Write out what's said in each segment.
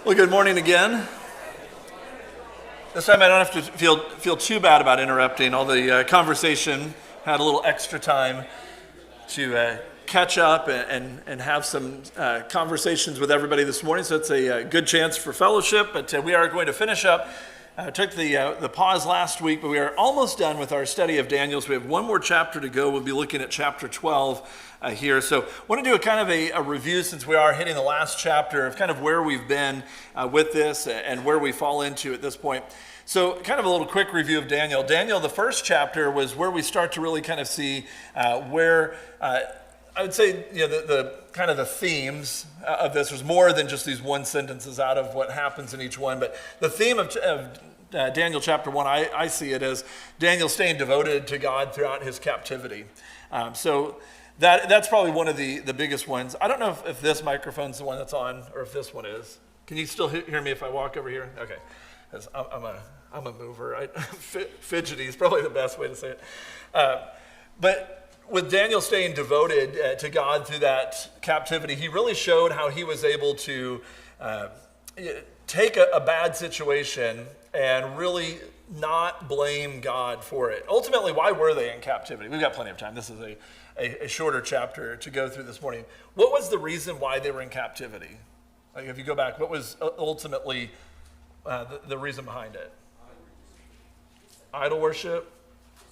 Well, good morning again. This time I don't have to feel too bad about interrupting. All the conversation had a little extra time to catch up and have some conversations with everybody this morning. So it's a good chance for fellowship. But we are going to finish up. Took the pause last week, but we are almost done with our study of Daniel. So we have one more chapter to go. We'll be looking at chapter 12 here. So I want to do a kind of a review, since we are hitting the last chapter, of kind of where we've been with this and where we fall into at this point. So kind of a little quick review of Daniel. Daniel, the first chapter, was where we start to really kind of see where I would say, the kind of the themes of this. There's more than just these one sentences out of what happens in each one, but the theme of Daniel chapter 1, I see it as Daniel staying devoted to God throughout his captivity. So that's probably one of the biggest ones. I don't know if this microphone's the one that's on, or if this one is. Can you still hear me if I walk over here? Okay, 'cause I'm a mover. Fidgety is probably the best way to say it. But with Daniel staying devoted to God through that captivity, he really showed how he was able to take a bad situation and really not blame God for it. Ultimately, why were they in captivity? We've got plenty of time. This is a shorter chapter to go through this morning. What was the reason why they were in captivity? Like, if you go back, what was ultimately the reason behind it? Idol worship?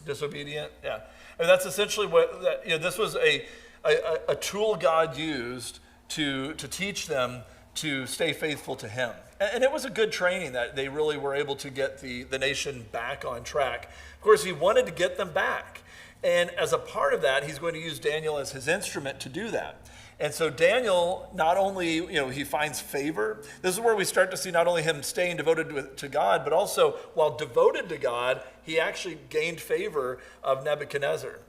Disobedient? Yeah. I mean, that's essentially what, this was a tool God used to teach them to stay faithful to him. And it was a good training that they really were able to get the nation back on track. Of course, he wanted to get them back. And as a part of that, he's going to use Daniel as his instrument to do that. And so Daniel, not only, he finds favor. This is where we start to see not only him staying devoted to God, but also while devoted to God, he actually gained favor of Nebuchadnezzar.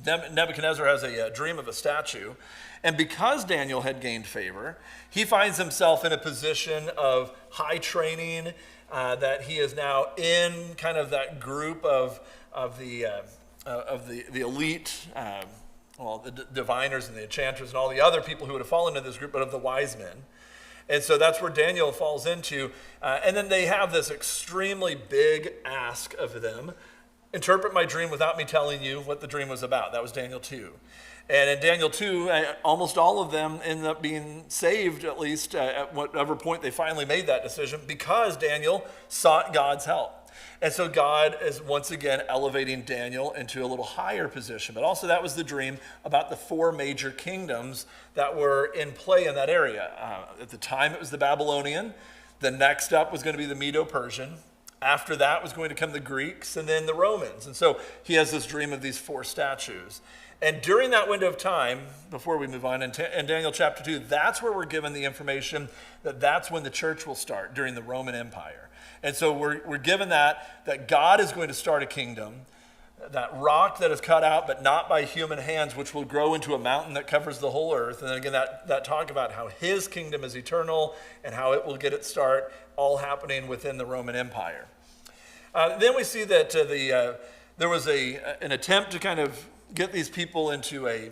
Nebuchadnezzar has a dream of a statue. And because Daniel had gained favor, he finds himself in a position of high training, that he is now in kind of that group of the elite, the diviners and the enchanters and all the other people who would have fallen into this group, but of the wise men. And so that's where Daniel falls into. And then they have this extremely big ask of them: interpret my dream without me telling you what the dream was about. That was Daniel 2. And in Daniel 2, almost all of them end up being saved, at least at whatever point they finally made that decision, because Daniel sought God's help. And so God is once again elevating Daniel into a little higher position. But also that was the dream about the 4 major kingdoms that were in play in that area. At the time it was the Babylonian. The next up was going to be the Medo-Persian. After that was going to come the Greeks and then the Romans. And so he has this dream of these 4 statues. And during that window of time, before we move on, in Daniel chapter 2, that's where we're given the information that that's when the church will start, during the Roman Empire. And so we're given that God is going to start a kingdom, that rock that is cut out, but not by human hands, which will grow into a mountain that covers the whole earth. And then again, that talk about how his kingdom is eternal and how it will get its start, all happening within the Roman Empire. Then we see that there was an attempt to kind of get these people into a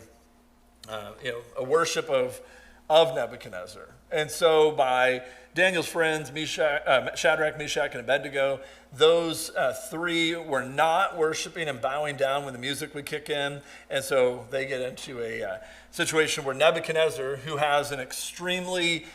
worship of Nebuchadnezzar. And so by Daniel's friends, Shadrach, Meshach, and Abednego, those 3 were not worshiping and bowing down when the music would kick in. And so they get into a situation where Nebuchadnezzar, who has an extremely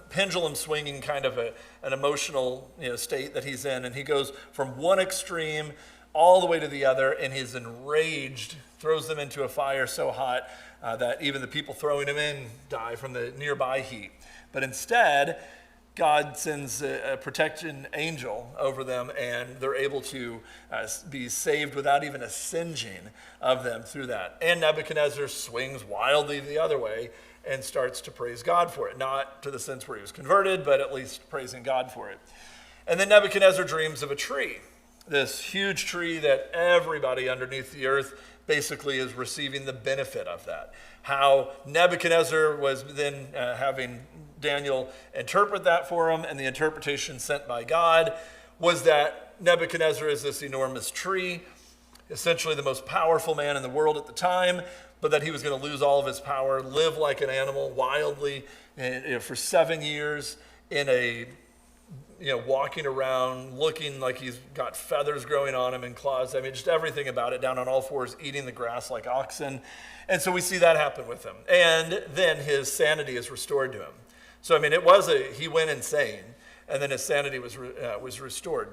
pendulum swinging kind of an emotional state that he's in, and he goes from one extreme all the way to the other, and he's enraged, throws them into a fire so hot that even the people throwing him in die from the nearby heat. But instead, God sends a protection angel over them, and they're able to be saved without even a singeing of them through that. And Nebuchadnezzar swings wildly the other way and starts to praise God for it. Not to the sense where he was converted, but at least praising God for it. And then Nebuchadnezzar dreams of a tree. This huge tree that everybody underneath the earth basically is receiving the benefit of that. How Nebuchadnezzar was then having Daniel interpret that for him, and the interpretation sent by God was that Nebuchadnezzar is this enormous tree, essentially the most powerful man in the world at the time, but that he was going to lose all of his power, live like an animal wildly for 7 years in a, walking around looking like he's got feathers growing on him and claws. I mean, just everything about it, down on all fours, eating the grass like oxen. And so we see that happen with him. And then his sanity is restored to him. So, I mean, he went insane, and then his sanity was restored.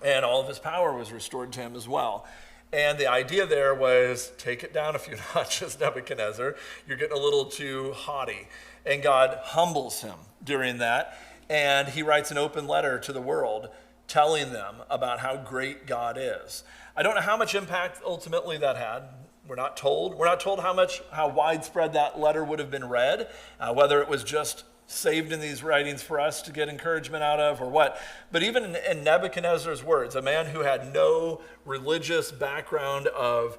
And all of his power was restored to him as well. And the idea there was, take it down a few notches, Nebuchadnezzar. You're getting a little too haughty. And God humbles him during that. And he writes an open letter to the world telling them about how great God is. I don't know how much impact ultimately that had. We're not told. We're not told how widespread that letter would have been read, whether it was just saved in these writings for us to get encouragement out of or what. But even in Nebuchadnezzar's words, a man who had no religious background of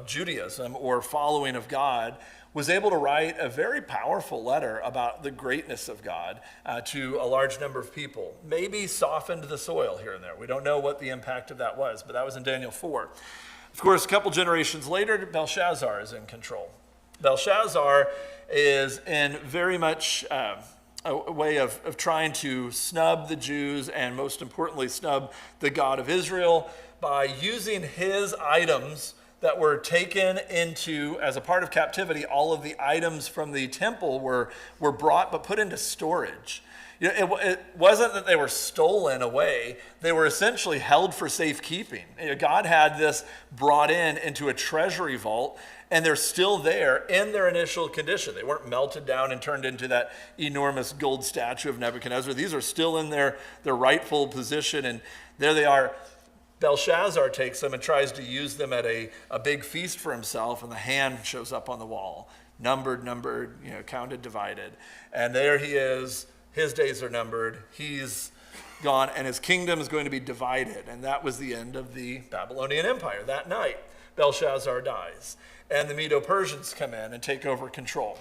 Judaism or following of God, was able to write a very powerful letter about the greatness of God to a large number of people. Maybe softened the soil here and there. We don't know what the impact of that was, but that was in Daniel 4. Of course, a couple generations later, Belshazzar is in control. Belshazzar is in very much a way of trying to snub the Jews and most importantly snub the God of Israel by using his items that were taken into, as a part of captivity. All of the items from the temple were brought but put into storage. It wasn't that they were stolen away. They were essentially held for safekeeping. God had this brought into a treasury vault, and they're still there in their initial condition. They weren't melted down and turned into that enormous gold statue of Nebuchadnezzar. These are still in their rightful position, and there they are. Belshazzar takes them and tries to use them at a big feast for himself, and the hand shows up on the wall. Numbered, counted, divided. And there he is. His days are numbered. He's gone, and his kingdom is going to be divided. And that was the end of the Babylonian Empire. That night, Belshazzar dies, and the Medo-Persians come in and take over control.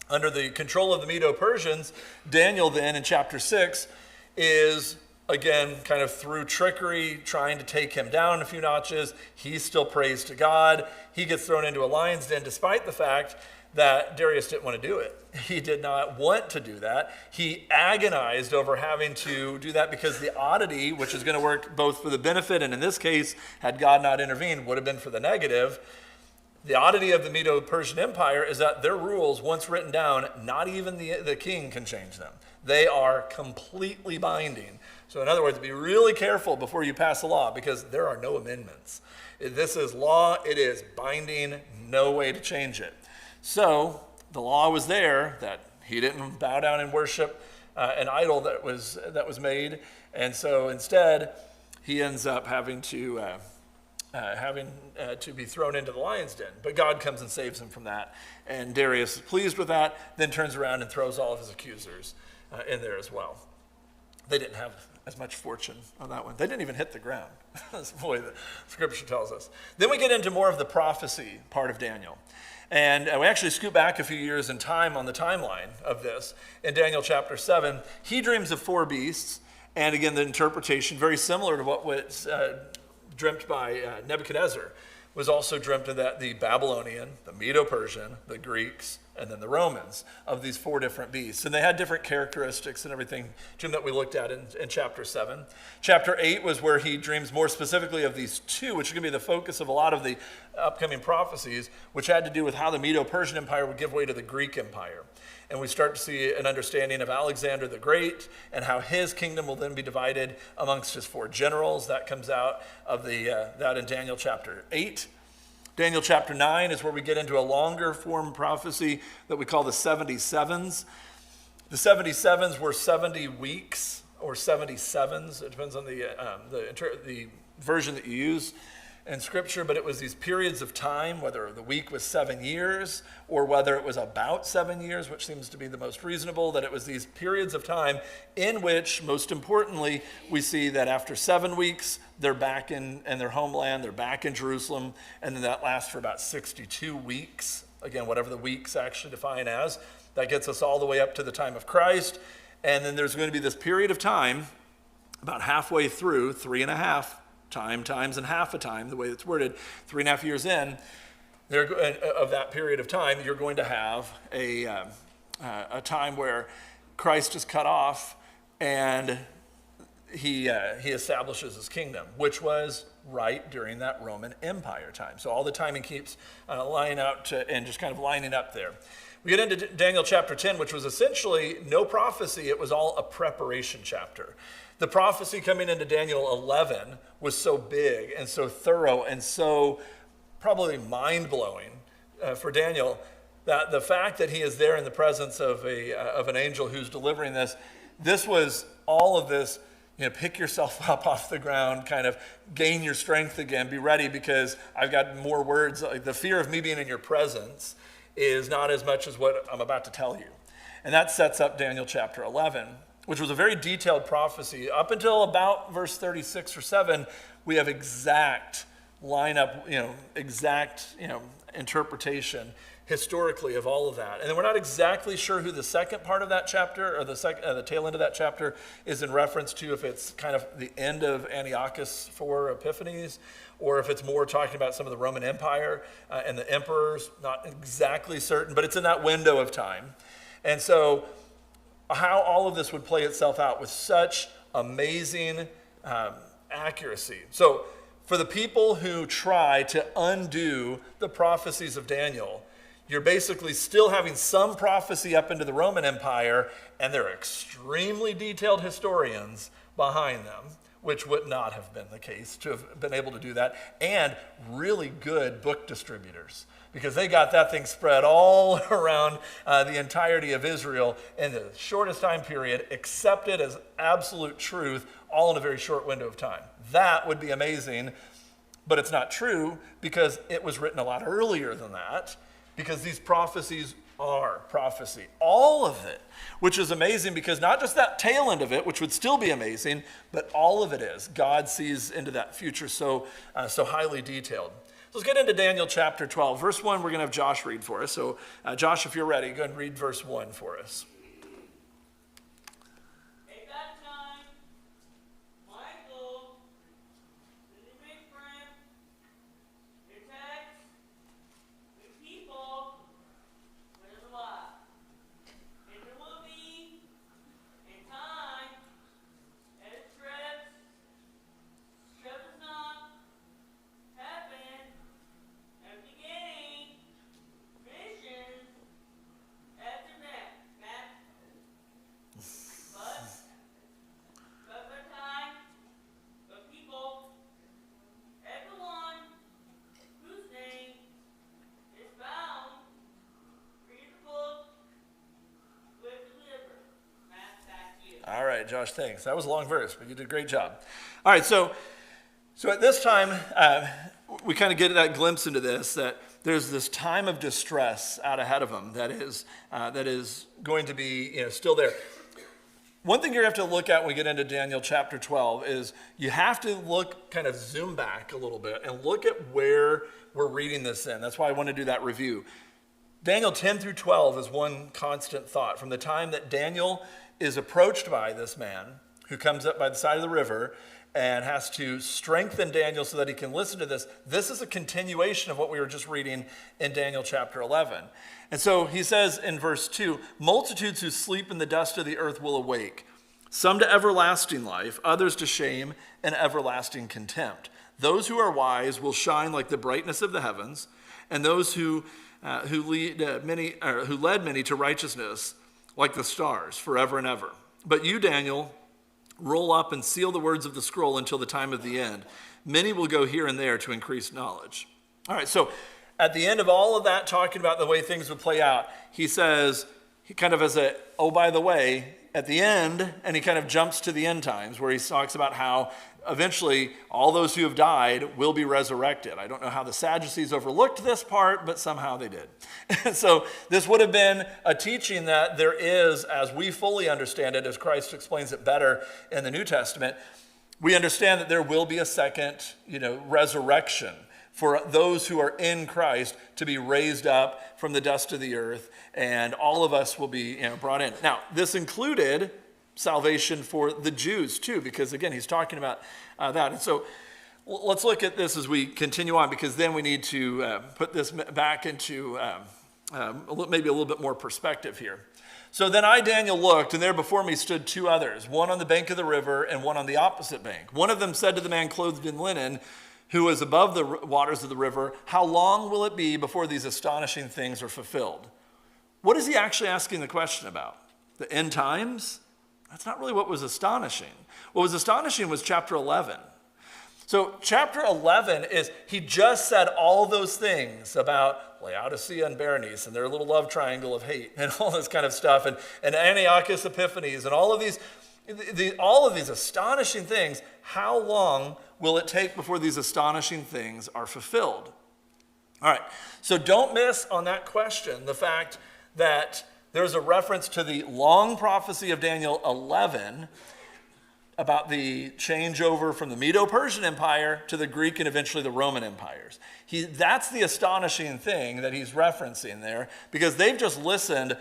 Under the control of the Medo-Persians, Daniel then, in chapter 6, is again, kind of through trickery, trying to take him down a few notches. He still prays to God. He gets thrown into a lion's den, despite the fact that Darius didn't want to do it. He did not want to do that. He agonized over having to do that because the oddity, which is going to work both for the benefit and in this case, had God not intervened, would have been for the negative. The oddity of the Medo-Persian Empire is that their rules, once written down, not even the king can change them. They are completely binding. So in other words, be really careful before you pass a law because there are no amendments. This is law. It is binding. No way to change it. So the law was there that he didn't bow down and worship an idol that was made. And so instead, he ends up having to be thrown into the lion's den. But God comes and saves him from that. And Darius is pleased with that, then turns around and throws all of his accusers in there as well. They didn't have as much fortune on that one. They didn't even hit the ground. That's the way the scripture tells us. Then we get into more of the prophecy part of Daniel. And we actually scoot back a few years in time on the timeline of this. In Daniel chapter 7, he dreams of 4 beasts. And again, the interpretation, very similar to what was dreamt by Nebuchadnezzar, was also dreamt of that the Babylonian, the Medo-Persian, the Greeks, and then the Romans, of these 4 different beasts. And they had different characteristics and everything, Jim, that we looked at in chapter 7. Chapter 8 was where he dreams more specifically of these 2, which is going to be the focus of a lot of the upcoming prophecies, which had to do with how the Medo-Persian Empire would give way to the Greek Empire. And we start to see an understanding of Alexander the Great and how his kingdom will then be divided amongst his 4 generals. That comes out of that in Daniel chapter 8. Daniel chapter 9 is where we get into a longer form prophecy that we call the 77s. The 77s were 70 weeks or 77s. It depends on the version that you use in Scripture, but it was these periods of time, whether the week was 7 years or whether it was about 7 years, which seems to be the most reasonable, that it was these periods of time in which, most importantly, we see that after 7 weeks, they're back in their homeland, they're back in Jerusalem, and then that lasts for about 62 weeks. Again, whatever the weeks actually define as. That gets us all the way up to the time of Christ, and then there's going to be this period of time, about halfway through, 3.5 time, times, and half a time, the way it's worded, 3.5 years in, of that period of time, you're going to have a time where Christ is cut off and he establishes his kingdom, which was right during that Roman Empire time. So all the timing keeps lining out and just kind of lining up there. We get into Daniel chapter 10, which was essentially no prophecy. It was all a preparation chapter. The prophecy coming into Daniel 11 was so big and so thorough and so probably mind-blowing for Daniel that the fact that he is there in the presence of an angel who's delivering this was all of this, pick yourself up off the ground, kind of gain your strength again, be ready because I've got more words. Like the fear of me being in your presence is not as much as what I'm about to tell you. And that sets up Daniel chapter 11, which was a very detailed prophecy. Up until about verse 36 or 7, we have exact lineup, exact, interpretation historically of all of that. And then we're not exactly sure who the second part of that chapter or the tail end of that chapter is in reference to, if it's kind of the end of Antiochus for Epiphanes, or if it's more talking about some of the Roman Empire and the emperors. Not exactly certain, but it's in that window of time. And so how all of this would play itself out with such amazing accuracy. So for the people who try to undo the prophecies of Daniel, you're basically still having some prophecy up into the Roman Empire, and there are extremely detailed historians behind them, which would not have been the case to have been able to do that, and really good book distributors, because they got that thing spread all around the entirety of Israel in the shortest time period, accepted as absolute truth, all in a very short window of time. That would be amazing, but it's not true because it was written a lot earlier than that, because these prophecies are prophecy. All of it, which is amazing because not just that tail end of it, which would still be amazing, but all of it is. God sees into that future so highly detailed. So let's get into Daniel chapter 12. Verse 1, we're going to have Josh read for us. So Josh, if you're ready, go ahead and read verse 1 for us. All right, Josh, thanks. That was a long verse, but you did a great job. All right, so at this time, we kind of get that glimpse into this, that there's this time of distress out ahead of them that is going to be still there. One thing you have to look at when we get into Daniel chapter 12 is you have to kind of zoom back a little bit and look at where we're reading this in. That's why I want to do that review. Daniel 10 through 12 is one constant thought. From the time that Daniel is approached by this man who comes up by the side of the river and has to strengthen Daniel so that he can listen to this. This is a continuation of what we were just reading in Daniel chapter 11. And so he says in verse 2, multitudes who sleep in the dust of the earth will awake, some to everlasting life, others to shame and everlasting contempt. Those who are wise will shine like the brightness of the heavens, and those who led many to righteousness like the stars forever and ever. But you, Daniel, roll up and seal the words of the scroll until the time of the end. Many will go here and there to increase knowledge. All right, so at the end of all of that, talking about the way things would play out, he says, he kind of as by the way, at the end, and he kind of jumps to the end times where he talks about how eventually all those who have died will be resurrected. I don't know how the Sadducees overlooked this part, but somehow they did. And so this would have been a teaching that there is, as we fully understand it, as Christ explains it better in the New Testament, we understand that there will be a second, resurrection for those who are in Christ to be raised up from the dust of the earth, and all of us will be brought in. Now, this included salvation for the Jews too, because again, he's talking about that. And so Let's look at this as we continue on, because then we need to put this back into maybe a little bit more perspective here. So then I, Daniel, looked, and there before me stood two others, one on the bank of the river and one on the opposite bank. One of them said to the man clothed in linen, who was above the waters of the river, "How long will it be before these astonishing things are fulfilled?" What is he actually asking the question about? The end times? That's not really what was astonishing. What was astonishing was chapter 11. So chapter 11 is, he just said all those things about Laodicea and Berenice and their little love triangle of hate and all this kind of stuff, and Antiochus Epiphanes and all of these astonishing things. How long will it take before these astonishing things are fulfilled? All right, so don't miss on that question the fact that there's a reference to the long prophecy of Daniel 11 about the changeover from the Medo-Persian Empire to the Greek and eventually the Roman empires. That's the astonishing thing that he's referencing there, because they've just listened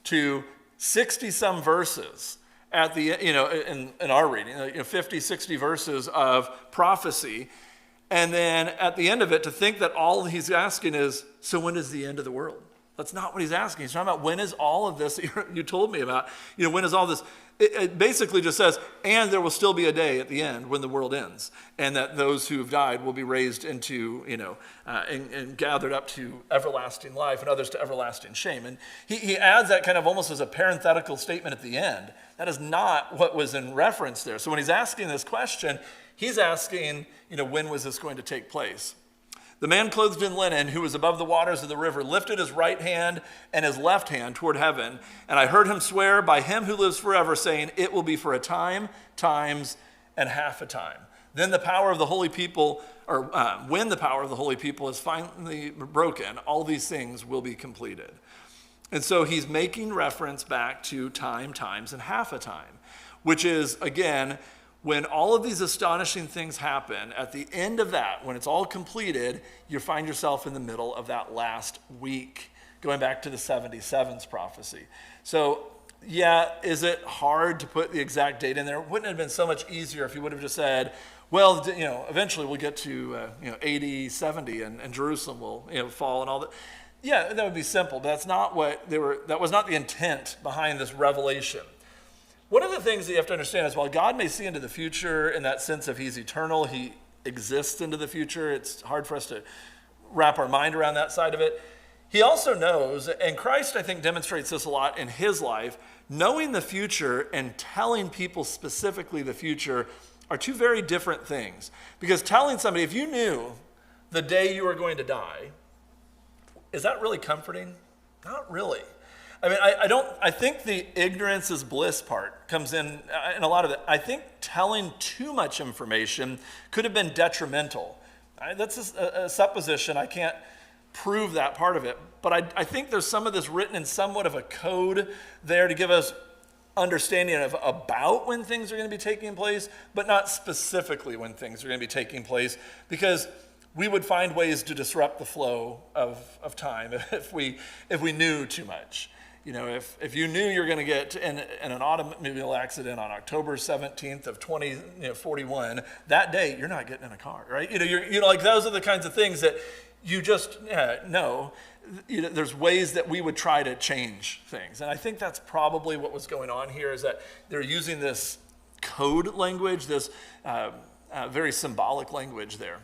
to 60-some verses at the, in our reading, 50, 60 verses of prophecy. And then at the end of it, to think that all he's asking is, so when is the end of the world? That's not what he's asking. He's talking about, when is all of this that you told me about? When is all this? It basically just says, and there will still be a day at the end when the world ends, and that those who have died will be raised into, and gathered up to everlasting life, and others to everlasting shame. And he adds that kind of almost as a parenthetical statement at the end. That is not what was in reference there. So when he's asking this question, he's asking, when was this going to take place? The man clothed in linen, who was above the waters of the river, lifted his right hand and his left hand toward heaven. And I heard him swear by him who lives forever, saying, it will be for a time, times, and half a time. Then the power of the holy people, or when the power of the holy people is finally broken, all these things will be completed. And so he's making reference back to time, times, and half a time, which is, again, when all of these astonishing things happen, at the end of that, when it's all completed, you find yourself in the middle of that last week, going back to the 77s prophecy. So, yeah, is it hard to put the exact date in there? Wouldn't it have been so much easier if you would have just said, well, eventually we'll get to AD 70 and Jerusalem will fall and all that. Yeah, that would be simple, but that's not what that was not the intent behind this revelation. One of the things that you have to understand is, while God may see into the future in that sense of he's eternal, he exists into the future, it's hard for us to wrap our mind around that side of it. He also knows, and Christ, I think, demonstrates this a lot in his life, knowing the future and telling people specifically the future are two very different things. Because telling somebody, if you knew the day you were going to die, is that really comforting? Not really. I mean, I think the ignorance is bliss part comes in a lot of it. I think telling too much information could have been detrimental. That's a supposition. I can't prove that part of it. But I think there's some of this written in somewhat of a code there to give us understanding of about when things are going to be taking place, but not specifically when things are going to be taking place, because we would find ways to disrupt the flow of time if we knew too much. If you knew you're going to get in an automobile accident on October 17th of 2041, that day you're not getting in a car, right? Like those are the kinds of things that you just know. There's ways that we would try to change things, and I think that's probably what was going on here. Is that they're using this code language, this very symbolic language there.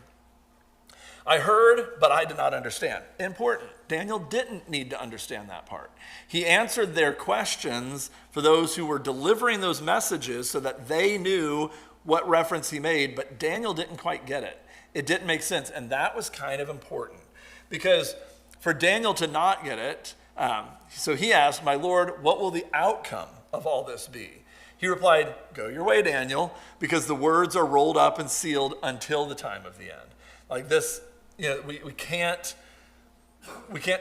I heard, but I did not understand. Important. Daniel didn't need to understand that part. He answered their questions for those who were delivering those messages so that they knew what reference he made, but Daniel didn't quite get it. It didn't make sense, and that was kind of important, because for Daniel to not get it, so he asked, "My Lord, what will the outcome of all this be?" He replied, "Go your way, Daniel, because the words are rolled up and sealed until the time of the end." Like this, we can't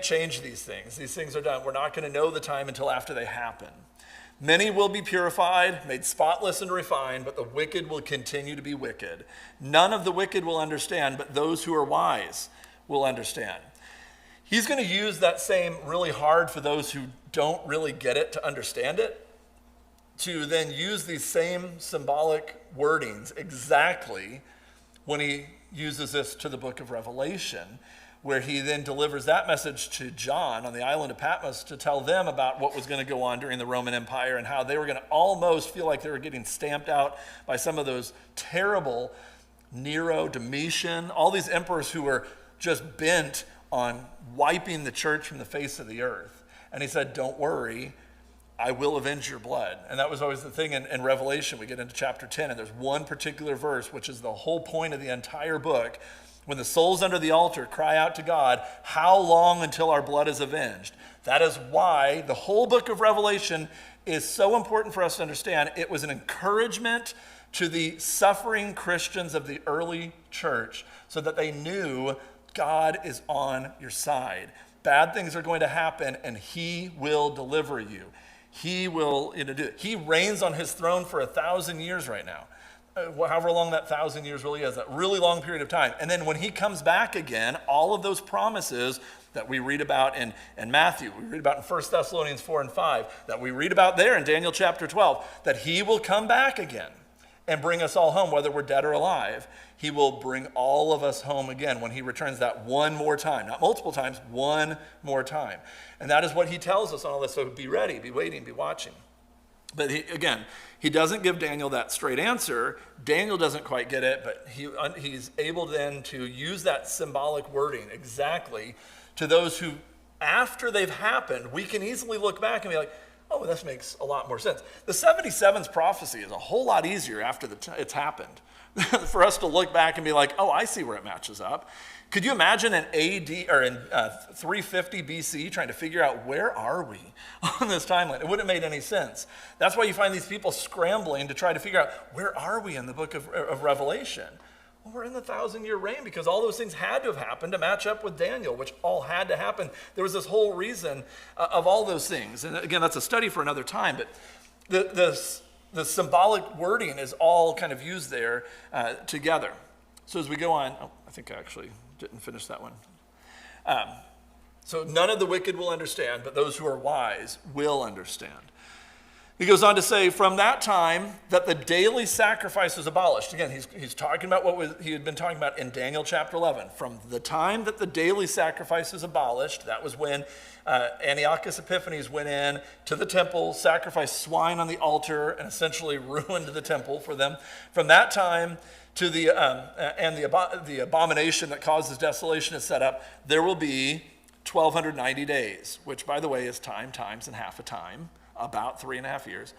change these things. These things are done. We're not going to know the time until after they happen. Many will be purified, made spotless and refined, but the wicked will continue to be wicked. None of the wicked will understand, but those who are wise will understand. He's going to use that same really hard for those who don't really get it to understand it, to then use these same symbolic wordings exactly when he uses this to the book of Revelation, where he then delivers that message to John on the island of Patmos to tell them about what was going to go on during the Roman Empire and how they were going to almost feel like they were getting stamped out by some of those terrible Nero, Domitian, all these emperors who were just bent on wiping the church from the face of the earth. And he said, don't worry, I will avenge your blood. And that was always the thing in Revelation. We get into chapter 10, and there's one particular verse, which is the whole point of the entire book. When the souls under the altar cry out to God, how long until our blood is avenged? That is why the whole book of Revelation is so important for us to understand. It was an encouragement to the suffering Christians of the early church so that they knew God is on your side. Bad things are going to happen, and he will deliver you. He will do it. He reigns on his throne for 1,000 years right now. However long that 1,000 years really is, that really long period of time. And then when he comes back again, all of those promises that we read about in Matthew, we read about in 1 Thessalonians 4 and 5, that we read about there in Daniel chapter 12, that he will come back again and bring us all home, whether we're dead or alive. He will bring all of us home again when he returns that one more time. Not multiple times, one more time. And that is what he tells us on all this. So be ready, be waiting, be watching. But he doesn't give Daniel that straight answer. Daniel doesn't quite get it, but he's able then to use that symbolic wording exactly to those who, after they've happened, we can easily look back and be like, oh, this makes a lot more sense. The 77's prophecy is a whole lot easier after it's happened for us to look back and be like, oh, I see where it matches up. Could you imagine in AD or in 350 BC trying to figure out where are we on this timeline? It wouldn't have made any sense. That's why you find these people scrambling to try to figure out where are we in the book of Revelation. Well, we're in the 1,000-year reign because all those things had to have happened to match up with Daniel, which all had to happen. There was this whole reason of all those things. And again, that's a study for another time, but the symbolic wording is all kind of used there together. So as we go on, I think I actually didn't finish that one. So none of the wicked will understand, but those who are wise will understand. He goes on to say, from that time that the daily sacrifice was abolished. Again, he's talking about what he had been talking about in Daniel chapter 11. From the time that the daily sacrifice is abolished, that was when Antiochus Epiphanes went in to the temple, sacrificed swine on the altar, and essentially ruined the temple for them. From that time to the abomination that causes desolation is set up, there will be 1,290 days, which, by the way, is time, times, and half a time. About 3.5 years.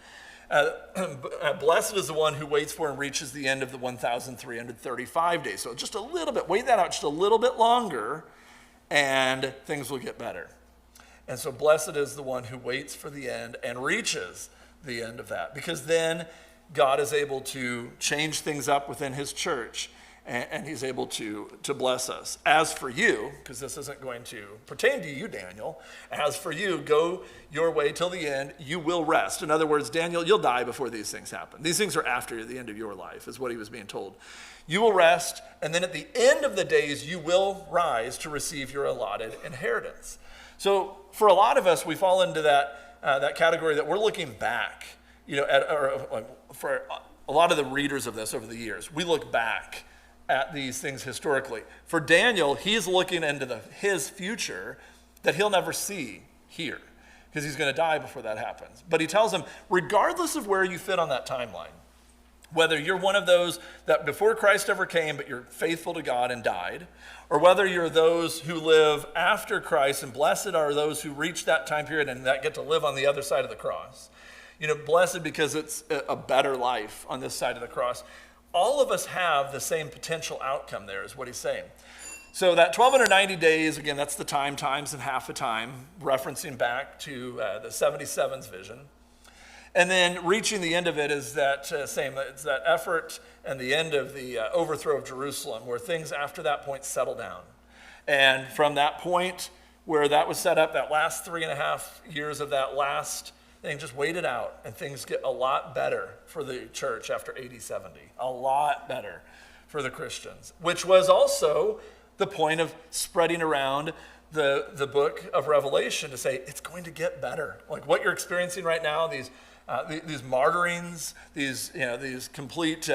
Blessed is the one who waits for and reaches the end of the 1,335 days. So just a little bit, wait that out just a little bit longer, and things will get better. And so blessed is the one who waits for the end and reaches the end of that, because then God is able to change things up within his church, and he's able to bless us. As for you, because this isn't going to pertain to you, Daniel, as for you, go your way till the end, you will rest. In other words, Daniel, you'll die before these things happen. These things are after the end of your life, is what he was being told. You will rest, and then at the end of the days, you will rise to receive your allotted inheritance. So for a lot of us, we fall into that category that we're looking back, for a lot of the readers of this over the years, we look back at these things historically. For Daniel, he's looking into his future that he'll never see here because he's going to die before that happens. But he tells him, regardless of where you fit on that timeline, whether you're one of those that before Christ ever came, but you're faithful to God and died, or whether you're those who live after Christ, and blessed are those who reach that time period and that get to live on the other side of the cross. Blessed because it's a better life on this side of the cross. All of us have the same potential outcome there, is what he's saying. So that 1,290 days, again, that's the time, times, and half a time, referencing back to the 77's vision. And then reaching the end of it is that it's that effort and the end of the overthrow of Jerusalem, where things after that point settle down. And from that point where that was set up, that last 3.5 years of that last thing, just wait it out, and things get a lot better for the church after AD 70. A lot better for the Christians, which was also the point of spreading around the book of Revelation to say it's going to get better. Like what you're experiencing right now, these martyrings, these complete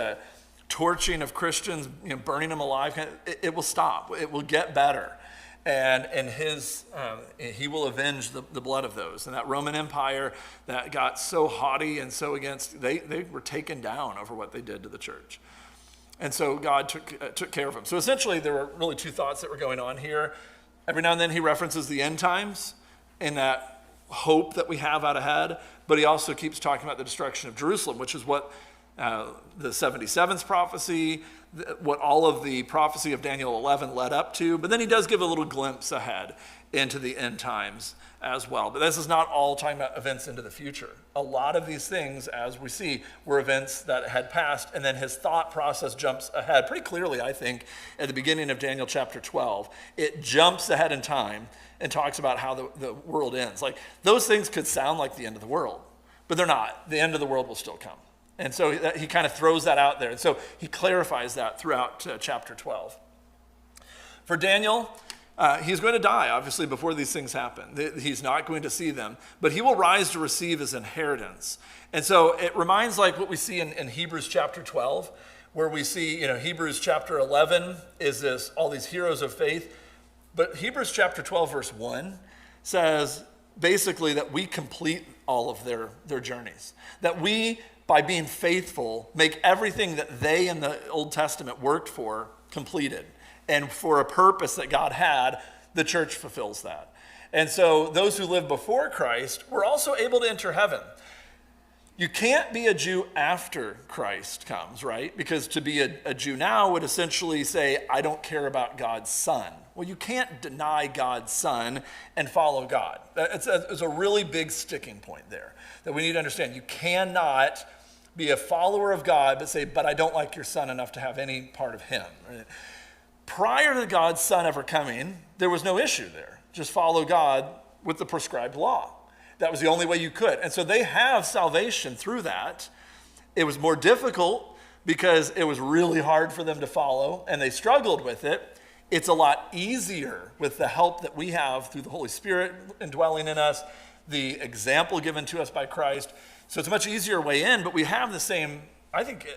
torching of Christians, burning them alive, it will stop. It will get better. And he will avenge the blood of those. And that Roman Empire that got so haughty and so against, they were taken down over what they did to the church. And so God took care of them. So essentially, there were really two thoughts that were going on here. Every now and then he references the end times and that hope that we have out ahead, but he also keeps talking about the destruction of Jerusalem, which is what the 77th prophecy, what all of the prophecy of Daniel 11 led up to. But then he does give a little glimpse ahead into the end times as well. But this is not all talking about events into the future. A lot of these things, as we see, were events that had passed, and then his thought process jumps ahead pretty clearly, I think, at the beginning of Daniel chapter 12. It jumps ahead in time and talks about how the world ends. Like, those things could sound like the end of the world, but they're not. The end of the world will still come. And so he kind of throws that out there. And so he clarifies that throughout chapter 12. For Daniel, he's going to die, obviously, before these things happen. He's not going to see them, but he will rise to receive his inheritance. And so it reminds like what we see in Hebrews chapter 12, where we see, Hebrews chapter 11 is all these heroes of faith. But Hebrews chapter 12, verse 1 says basically that we complete all of their journeys. That we, by being faithful, make everything that they in the Old Testament worked for completed. And for a purpose that God had, the church fulfills that. And so those who lived before Christ were also able to enter heaven. You can't be a Jew after Christ comes, right? Because to be a Jew now would essentially say, I don't care about God's Son. Well, you can't deny God's Son and follow God. It's a really big sticking point there that we need to understand. You cannot be a follower of God but say, but I don't like your Son enough to have any part of him. Right? Prior to God's Son ever coming, there was no issue there. Just follow God with the prescribed law. That was the only way you could. And so they have salvation through that. It was more difficult because it was really hard for them to follow, and they struggled with it. It's a lot easier with the help that we have through the Holy Spirit indwelling in us, the example given to us by Christ. So it's a much easier way in, but we have the same, I think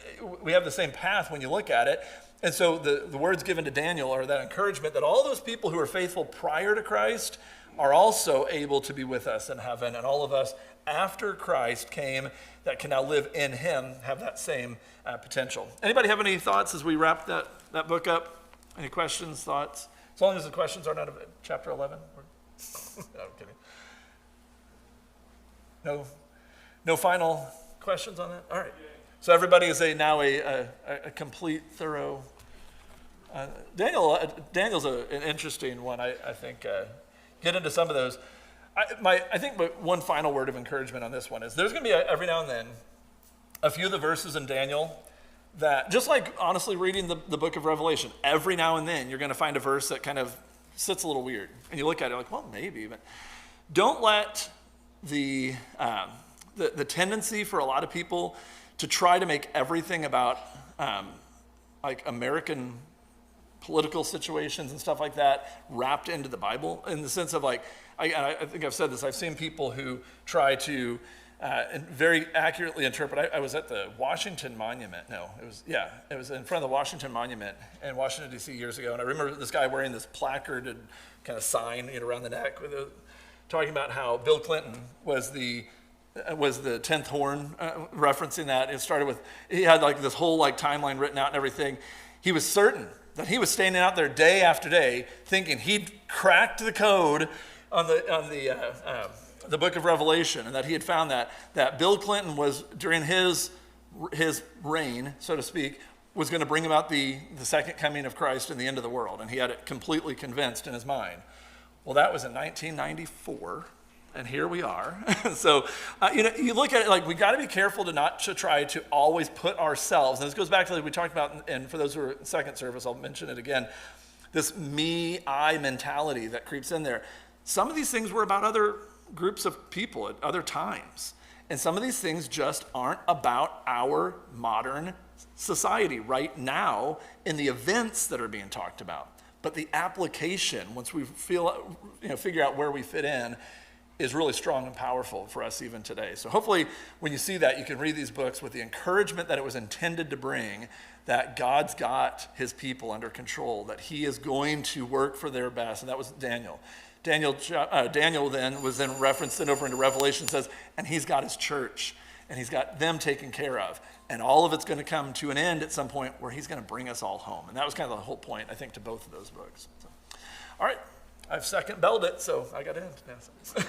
we have the same path when you look at it. And so the words given to Daniel are that encouragement that all those people who are faithful prior to Christ are also able to be with us in heaven. And all of us after Christ came that can now live in him have that same potential. Anybody have any thoughts as we wrap that book up? Any questions, thoughts? As long as the questions aren't out of chapter 11. No, I'm kidding. No final questions on that? All right. So everybody is now a complete, thorough. Daniel's an interesting one, I think. Get into some of those. I think one final word of encouragement on this one is there's going to be every now and then a few of the verses in Daniel that, just like honestly reading the book of Revelation, every now and then you're going to find a verse that kind of sits a little weird. And you look at it like, well, maybe. But don't let the tendency for a lot of people to try to make everything about like American political situations and stuff like that wrapped into the Bible, in the sense of like, I think I've said this, I've seen people who try to very accurately interpret. I was at the Washington Monument. It was in front of the Washington Monument in Washington, D.C. years ago, and I remember this guy wearing this placarded kind of sign around the neck talking about how Bill Clinton was the 10th horn, referencing that. It started with, he had like this whole like timeline written out and everything. He was certain that he was standing out there day after day thinking he'd cracked the code on the book of Revelation, and that he had found that Bill Clinton was, during his reign, so to speak, was going to bring about the second coming of Christ and the end of the world. And he had it completely convinced in his mind. Well, that was in 1994. And here we are. So, you look at it like we got to be careful to try to always put ourselves, and this goes back to like we talked about, and for those who are in second service, I'll mention it again, this me, I mentality that creeps in there. Some of these things were about other groups of people at other times. And some of these things just aren't about our modern society right now in the events that are being talked about. But the application, once we figure out where we fit in, is really strong and powerful for us even today. So hopefully when you see that, you can read these books with the encouragement that it was intended to bring, that God's got his people under control, that he is going to work for their best. And that was Daniel. Daniel then was then referenced then over into Revelation, says, and he's got his church, and he's got them taken care of. And all of it's going to come to an end at some point where he's going to bring us all home. And that was kind of the whole point, I think, to both of those books. So, all right, I've second belled it, so I got to end now.